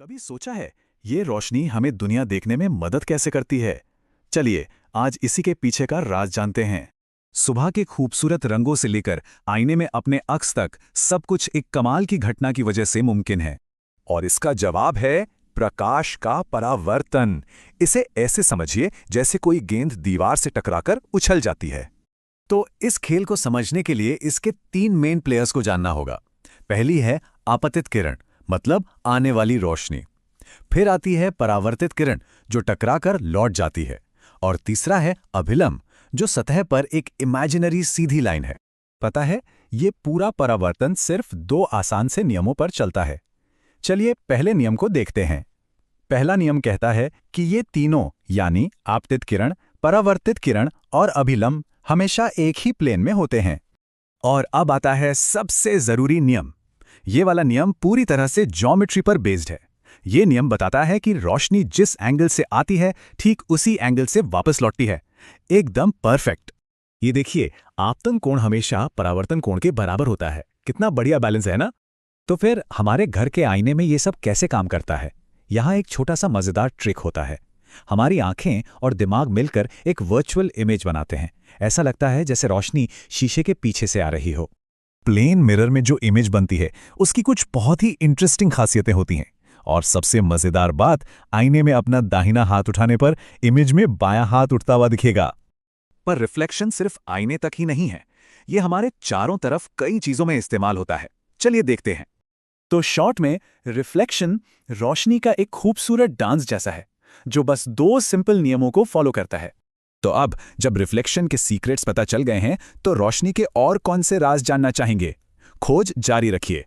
कभी सोचा है ये रोशनी हमें दुनिया देखने में मदद कैसे करती है? चलिए आज इसी के पीछे का राज जानते हैं। सुबह के खूबसूरत रंगों से लेकर आईने में अपने अक्स तक सब कुछ एक कमाल की घटना की वजह से मुमकिन है। और इसका जवाब है प्रकाश का परावर्तन। इसे ऐसे समझिए जैसे कोई गेंद दीवार से टकराकर उछल जाती है। तो इस खेल को समझने के लिए इसके 3 मेन प्लेयर्स को जानना होगा। पहली है आपतित किरण, मतलब आने वाली रोशनी। फिर आती है परावर्तित किरण, जो टकराकर लौट जाती है। और तीसरा है अभिलंब, जो सतह पर एक इमेजिनरी सीधी लाइन है। पता है, ये पूरा परावर्तन सिर्फ 2 आसान से नियमों पर चलता है। चलिए पहले नियम को देखते हैं। पहला नियम कहता है कि ये तीनों यानी आपतित किरण, परावर्तित किरण और अभिलंब हमेशा एक ही प्लेन में होते हैं। और अब आता है सबसे जरूरी नियम। ये वाला नियम पूरी तरह से ज्योमेट्री पर बेस्ड है। ये नियम बताता है कि रोशनी जिस एंगल से आती है ठीक उसी एंगल से वापस लौटती है, एकदम परफेक्ट। ये देखिए, आपतन कोण हमेशा परावर्तन कोण के बराबर होता है। कितना बढ़िया बैलेंस है ना? तो फिर हमारे घर के आईने में ये सब कैसे काम करता है? यहाँ एक छोटा सा मजेदार ट्रिक होता है। हमारी आंखें और दिमाग मिलकर एक वर्चुअल इमेज बनाते हैं। ऐसा लगता है जैसे रोशनी शीशे के पीछे से आ रही हो। प्लेन मिरर में जो इमेज बनती है उसकी कुछ बहुत ही इंटरेस्टिंग खासियतें होती हैं। और सबसे मजेदार बात, आईने में अपना दाहिना हाथ उठाने पर इमेज में बायां हाथ उठता हुआ दिखेगा। पर रिफ्लेक्शन सिर्फ आईने तक ही नहीं है, ये हमारे चारों तरफ कई चीजों में इस्तेमाल होता है। चलिए देखते हैं। तो शॉर्ट में रिफ्लेक्शन रोशनी का एक खूबसूरत डांस जैसा है, जो बस 2 सिंपल नियमों को फॉलो करता है। तो अब जब रिफ्लेक्शन के सीक्रेट्स पता चल गए हैं, तो रोशनी के और कौन से राज जानना चाहेंगे? खोज जारी रखिए।